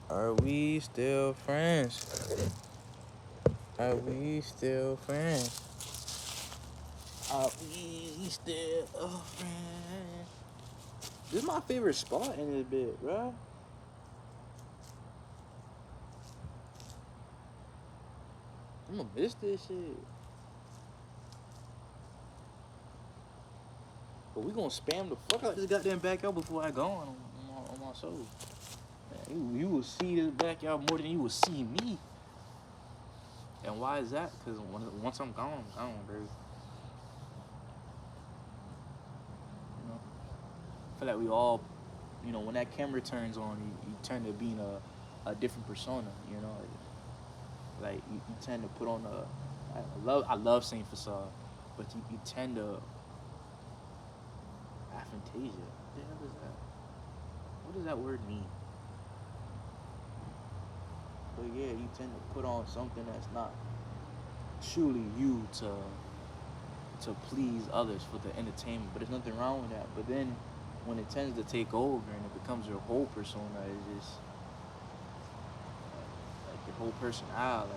Are we still friends? Are we still friends? Are we still friends? This is my favorite spot in this bit, bro. I'm gonna miss this shit. But we gonna spam the fuck out this goddamn backyard before I go on my soul. Man, you will see this backyard more than you will see me. And why is that? Because once I'm gone, bro. You know, I feel like we all, when that camera turns on, you turn to being a different persona. Like you tend to put on I love saying facade, but you tend to aphantasia. What the hell is that? What does that word mean? But yeah, you tend to put on something that's not truly you to please others for the entertainment. But there's nothing wrong with that. But then when it tends to take over and it becomes your whole persona, it's just like your whole personality.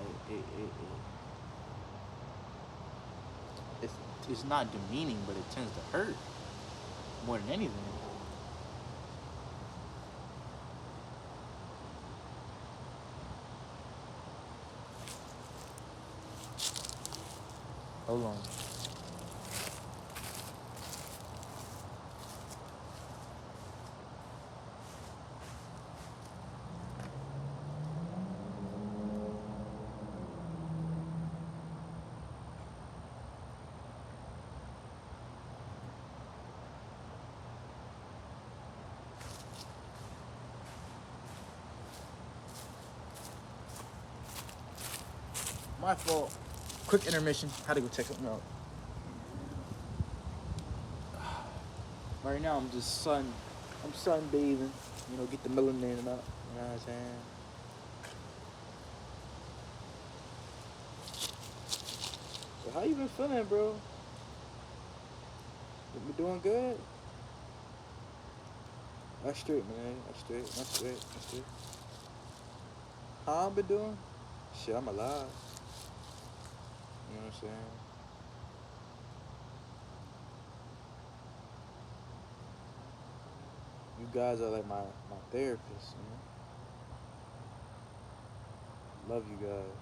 Like it's not demeaning, but it tends to hurt more than anything. Hold on. My fault. Quick intermission. Had to go check something out. Right now I'm sunbathing. Get the melanin up. You know what I'm saying? So how you been feeling, bro? You been doing good? That's straight, man. That's straight. How I been doing? Shit, I'm alive. You know what I'm saying? You guys are like my therapists, Love you guys.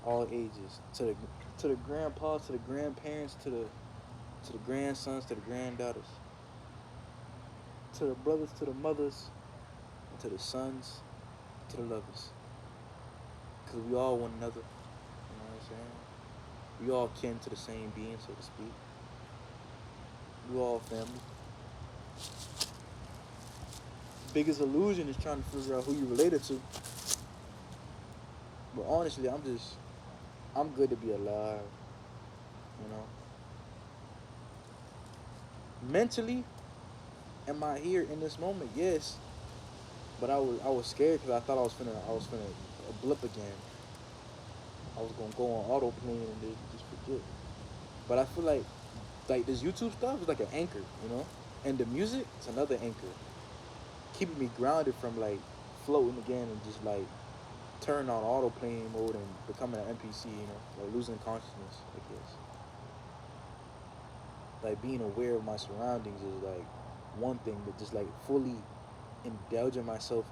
All ages. To the grandpas, to the grandparents, to the grandsons, to the granddaughters. To the brothers, to the mothers, and to the sons, to the lovers. Cause we all one another. You know what I'm saying? We all kin to the same being, so to speak. We all family. Biggest illusion is trying to figure out who you related to. But honestly, I'm good to be alive. You know. Mentally, am I here in this moment? Yes. But I was scared because I thought I was finna a blip again. I was gonna go on autoplane and just forget. But I feel like this YouTube stuff is like an anchor, and the music is another anchor, keeping me grounded from like floating again and just like turning on autoplane mode and becoming an NPC, like losing consciousness, I guess. Like being aware of my surroundings is like one thing, but just like fully indulging myself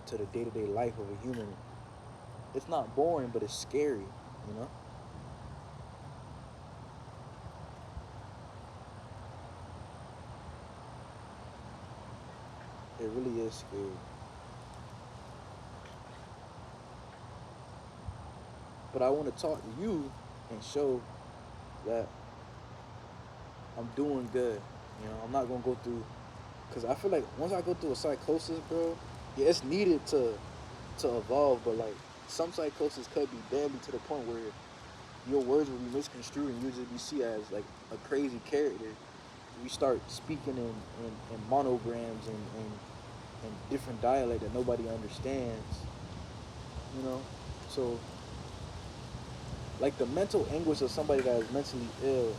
to the day to day life of a human, it's not boring, but it's scary, you know. It really is scary. But I want to talk to you and show that I'm doing good. I'm not gonna go through, because I feel like once I go through a psychosis, bro, yeah, it's needed to evolve, but like some psychosis could be deadly to the point where your words will be misconstrued and you'll just be seen as like a crazy character. You start speaking in monograms and different dialect that nobody understands, you know? So, like the mental anguish of somebody that is mentally ill,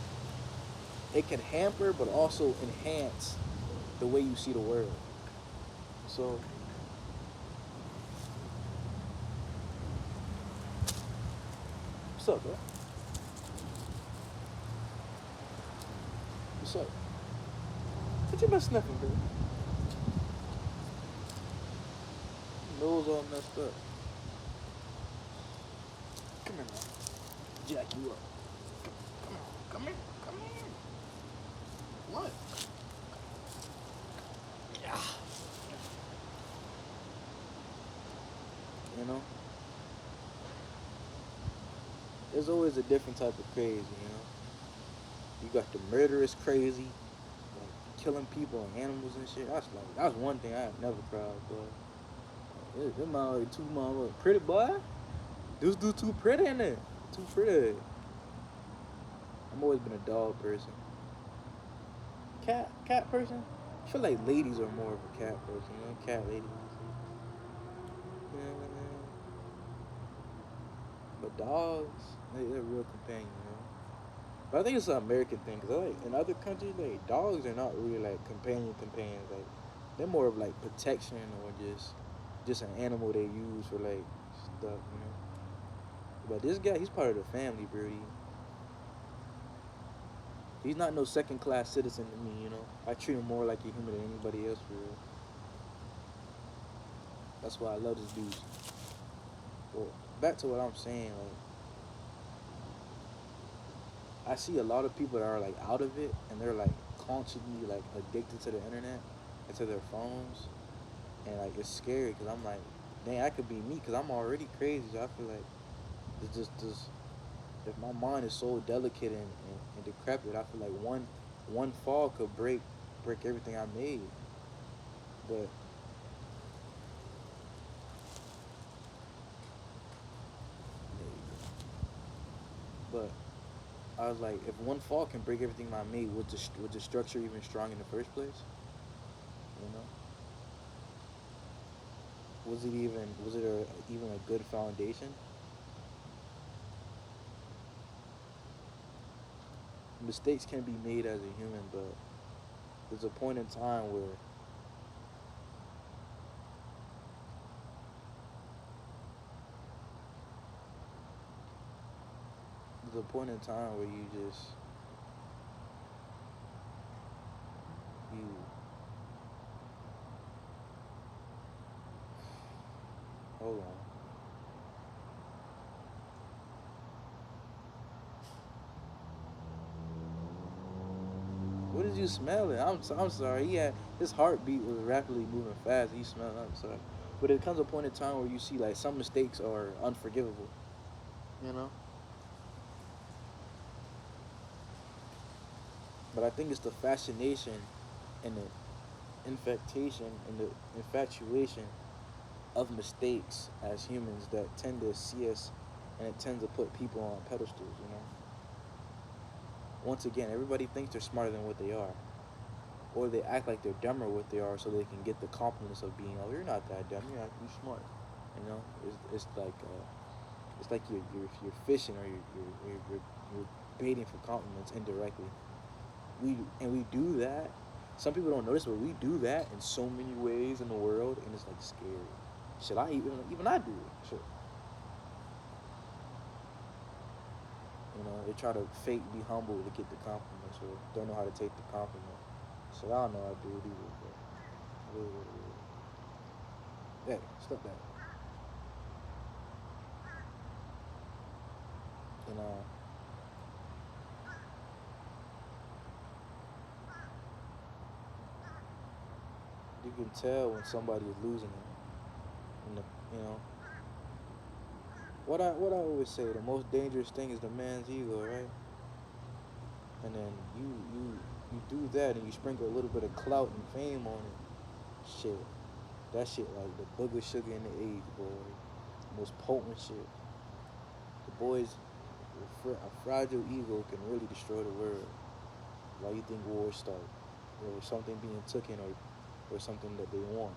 it can hamper but also enhance the way you see the world. So, What's up, bro? What's up? What you been sniffing, bro? Nose all messed up. Come here, man. Jack you up. Come on. Come here. Come here. What? Yeah. You know? There's always a different type of crazy, you know? You got the murderous crazy, like killing people and animals and shit. That's one thing I have never cried, but them my too mama pretty boy. This dude too pretty in there. Too pretty. I've always been a dog person. Cat person? I feel like ladies are more of a cat person, you know? Cat ladies. Yeah, but dogs, they're a real companion, you know? But I think it's an American thing, because like, in other countries, like, dogs are not really, like, companions. Like, they're more of, like, protection or just an animal they use for, like, stuff, you know? But this guy, he's part of the family, bro. He's not no second class citizen to me, you know? I treat him more like a human than anybody else, for real. That's why I love this dude. Well, back to what I'm saying, like, I see a lot of people that are like out of it and they're like constantly like addicted to the internet and to their phones, and like it's scary because I'm like, dang, I could be me because I'm already crazy. So I feel like it's just if my mind is so delicate and decrepit, I feel like one fall could break everything I made. But but I was like, if one fall can break everything I made, was the structure even strong in the first place? You know, was it even a good foundation? Mistakes can be made as a human, but there's a point in time where there's a point in time where you hold on. What did you smell it? I'm sorry. He had his heartbeat was rapidly moving fast. He smelled. I'm sorry, but it comes a point in time where you see like some mistakes are unforgivable. You know. But I think it's the fascination and the infectation and the infatuation of mistakes as humans that tend to see us, and it tends to put people on pedestals. You know. Once again, everybody thinks they're smarter than what they are, or they act like they're dumber what they are, so they can get the compliments of being, oh, you're not that dumb, you're actually smart. You know, it's like you're fishing or you're baiting for compliments indirectly. We do that. Some people don't notice, but we do that in so many ways in the world, and it's like scary. Should I even I do it? Should, you know, they try to fake be humble to get the compliments, or don't know how to take the compliment. So I don't know how to do it either. But hey, stop that. You know, you can tell when somebody is losing it. And you know, what I always say, the most dangerous thing is the man's ego, right? And then you do that and you sprinkle a little bit of clout and fame on it. Shit, that shit like the booger sugar in the age, boy. Most potent shit. The boys, a fragile ego can really destroy the world. Why you think wars start? Or something being taken, or something that they want,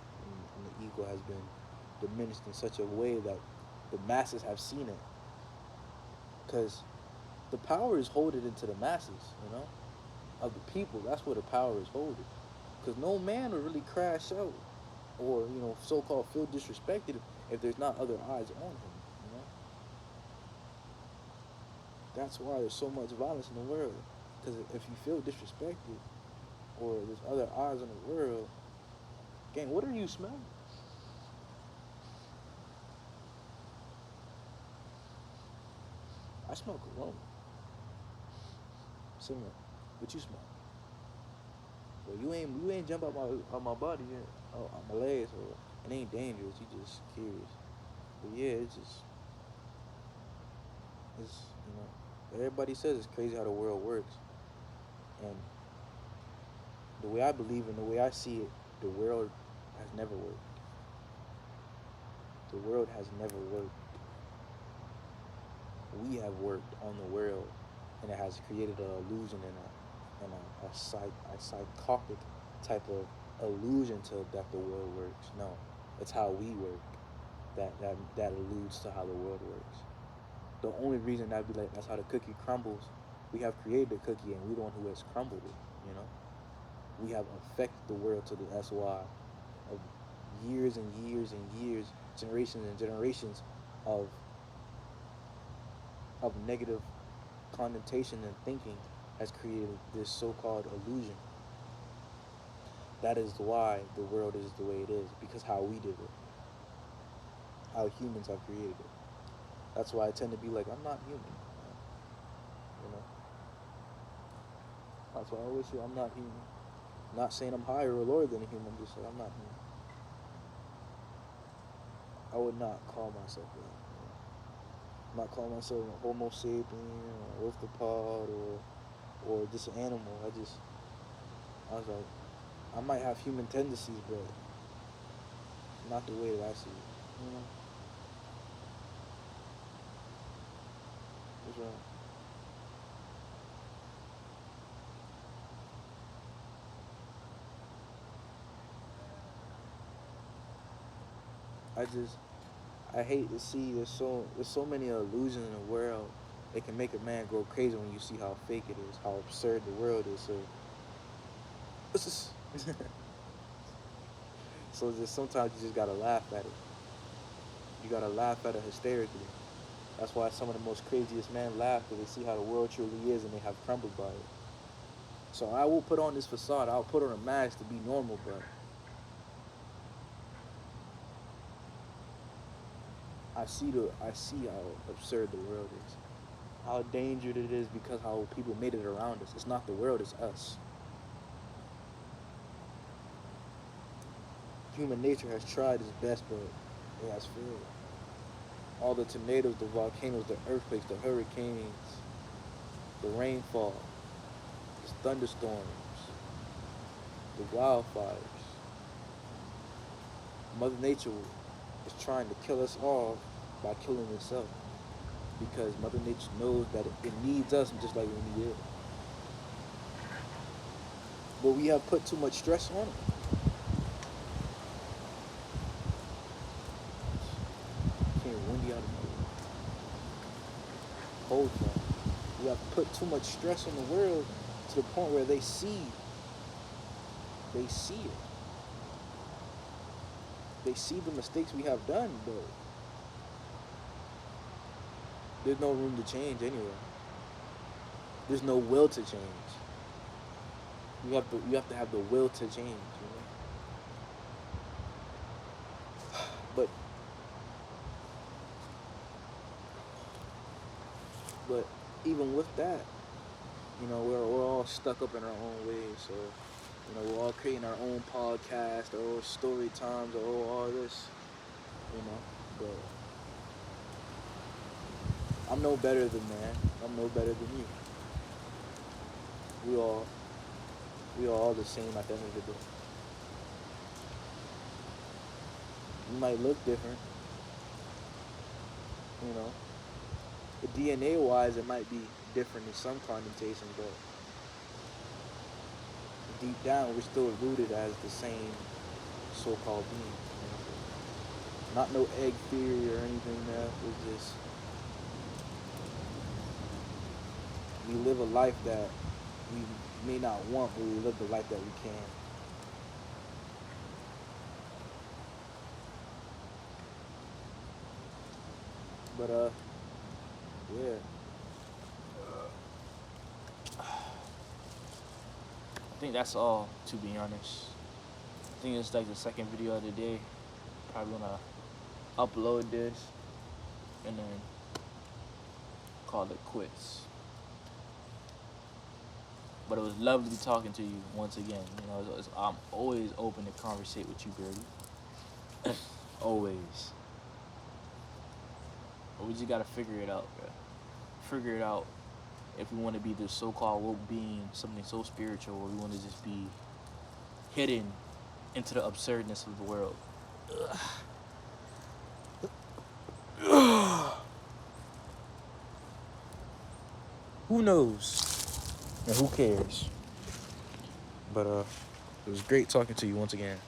and the ego has been diminished in such a way that the masses have seen it. Because the power is holding into the masses, you know, of the people. That's where the power is holding. Because no man will really crash out or, you know, so-called feel disrespected if there's not other eyes on him, you know. That's why there's so much violence in the world. Because if you feel disrespected or there's other eyes in the world, gang, what are you smelling? I smell cologne. Similar. What you smell? Well, you ain't jump out my body yet, out my legs, or it ain't dangerous. You just curious. But yeah, it's everybody says it's crazy how the world works, and the way I believe and the way I see it, the world has never worked. The world has never worked. We have worked on the world, and it has created an illusion and a psychotic type of illusion to that the world works. No, it's how we work that alludes to how the world works. The only reason that'd be like that's how the cookie crumbles. We have created the cookie, and we're the one who has crumbled it. You know, we have affected the world to the SY of years and years and years, generations and generations of negative connotation and thinking has created this so-called illusion. That is why the world is the way it is, because how we did it, how humans have created it. That's why I tend to be like, I'm not human. You know, that's why I always say I'm not human. I'm not saying I'm higher or lower than a human. I'm just saying I'm not human. I would not call myself that. I'm not calling myself a Homo sapien or orthopod or just an animal. I was like, I might have human tendencies, but not the way that I see it. You know, that's right. I just I hate to see there's so many illusions in the world. It can make a man go crazy when you see how fake it is, how absurd the world is. So it's just so just sometimes you just gotta laugh at it. You gotta laugh at it hysterically. That's why some of the most craziest men laugh because they see how the world truly is and they have crumbled by it. So I will put on this facade. I'll put on a mask to be normal, but I see how absurd the world is. How dangerous it is because how people made it around us. It's not the world, it's us. Human nature has tried its best, but it has failed. All the tornadoes, the volcanoes, the earthquakes, the hurricanes, the rainfall, the thunderstorms, the wildfires. Mother Nature is trying to kill us all by killing itself because Mother Nature knows that it needs us just like we need it. But we have put too much stress on it. Came windy out of nowhere. Cold front. We have put too much stress on the world to the point where they see it. They see the mistakes we have done, but there's no room to change anyway. There's no will to change. You have to have the will to change, But but even with that, we're all stuck up in our own ways. So, we're all creating our own podcast, our own story times, all this, you know. But I'm no better than man. I'm no better than you. We all we are all the same at the end of the day. We might look different, you know. The DNA wise, it might be different in some connotation, but deep down, we're still rooted as the same so-called being. Not no egg theory or anything. That it's just we live a life that we may not want, but we live the life that we can. But yeah, think that's all, to be honest. I think it's like the second video of the day. Probably gonna upload this and then call it quits. But it was lovely talking to you once again. You know, I'm always open to conversate with you, Birdie. Always. But we just gotta figure it out, bro. Figure it out if we want to be this so-called woke being, something so spiritual, or we want to just be hidden into the absurdness of the world. Who knows? And who cares? But it was great talking to you once again.